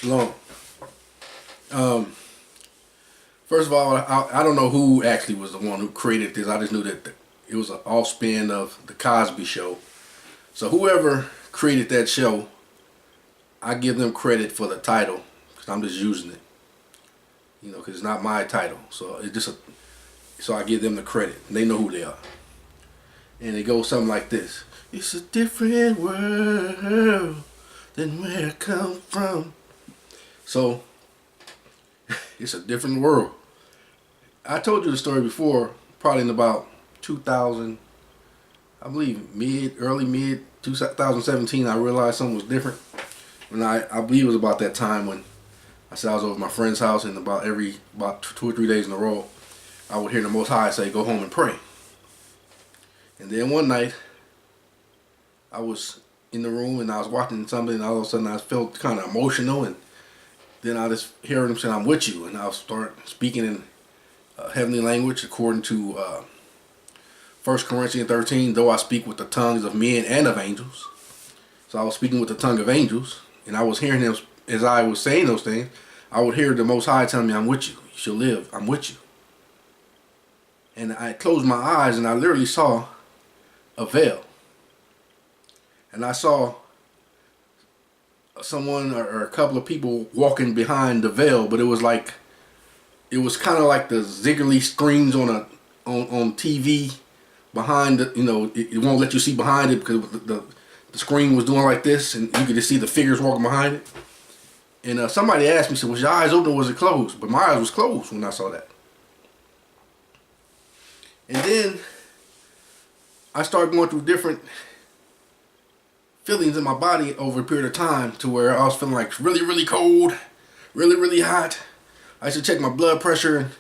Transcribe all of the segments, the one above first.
Long. Um, First of all, I don't know who actually was the one who created this. I just knew that it was an offspin of the Cosby Show. So whoever created that show, I give them credit for the title because I'm just using it. You know, because it's not my title. So it's just so I give them the credit. They know who they are. And it goes something like this: It's a different world than where I come from. So it's a different world. I told you the story before, probably in about 2000, I believe early mid 2017. I realized something was different. And I believe it was about that time when I said I was over at my friend's house, and about 2 or 3 days in a row, I would hear the Most High say, "Go home and pray." And then one night, I was in the room and I was watching something, and all of a sudden I felt kind of emotional, and then I just heard him say, "I'm with you," and I'll start speaking in heavenly language according to 1 Corinthians 13. Though I speak with the tongues of men and of angels, so I was speaking with the tongue of angels, and I was hearing him as I was saying those things. I would hear the Most High telling me, "I'm with you. You shall live. I'm with you." And I closed my eyes and I literally saw a veil, and I saw someone or a couple of people walking behind the veil, but it was kind of like the ziggly screens on TV behind the, it won't let you see behind it because the screen was doing like this, and you could just see the figures walking behind it. And somebody asked me, said, "Was your eyes open or was it closed?" But my eyes was closed when I saw that. And then I started going through different feelings in my body over a period of time, to where I was feeling like really, really cold, really, really hot. I used to check my blood pressure, and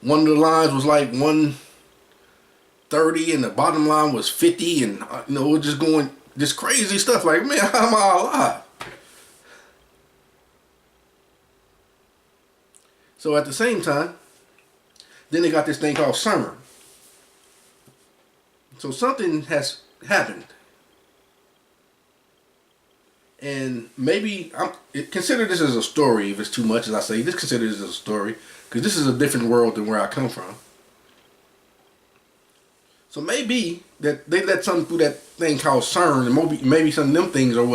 one of the lines was like 130, and the bottom line was 50, and it was just going this crazy stuff. Like, man, how am I alive? So at the same time, then they got this thing called summer. So something has happened. And maybe consider this as a story. If it's too much, as I say, just consider this as a story, because this is a different world than where I come from. So maybe that they let something through that thing called CERN, and maybe some of them things are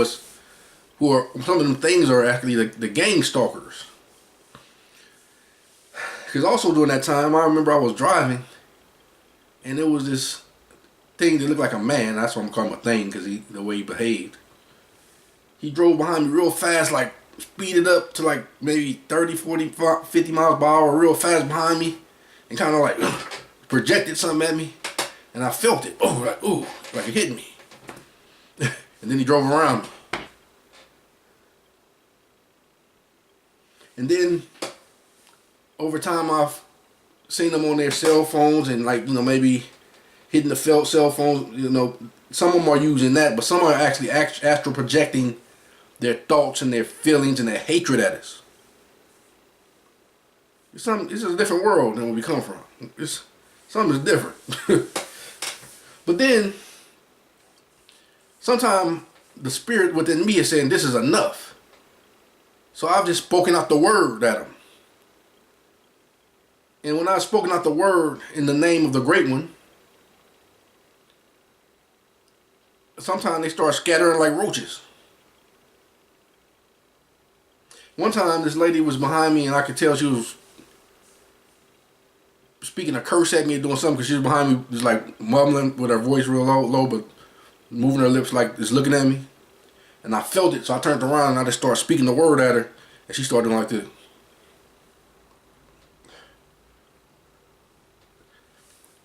some of them things are actually the gang stalkers. Because also during that time, I remember I was driving, and there was this thing that looked like a man. That's why I'm calling him a thing, because the way he behaved. He drove behind me real fast, like speeded up to like maybe 30, 40, 50 miles per hour, real fast behind me, and kind of like projected something at me, and I felt it. Oh, like it hit me. And then he drove around me. And then over time, I've seen them on their cell phones, and maybe hitting the cell phone. Some of them are using that, but some are actually astral projecting their thoughts and their feelings and their hatred at us. This is a different world than where we come from. Something is different. But then, sometimes the spirit within me is saying, "This is enough." So I've just spoken out the word at them. And when I've spoken out the word in the name of the Great One, sometimes they start scattering like roaches. One time, this lady was behind me, and I could tell she was speaking a curse at me and doing something, because she was behind me, just like mumbling with her voice real low, but moving her lips like just looking at me. And I felt it, so I turned around and I just started speaking the word at her, and she started doing like this.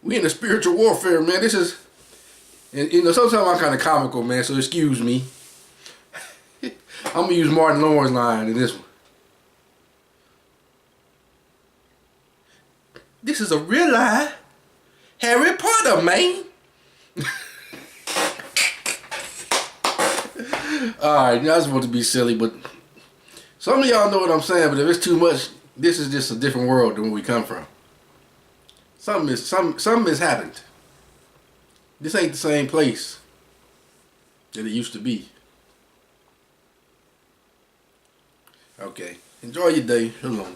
We in the spiritual warfare, man. This is, and sometimes I'm kind of comical, man, so excuse me. I'm gonna use Martin Lawrence line in this one. "This is a real lie. Harry Potter, man." Alright, that's supposed to be silly, but some of y'all know what I'm saying, but if it's too much, this is just a different world than where we come from. Something has happened. This ain't the same place that it used to be. Okay. Enjoy your day. Shalom.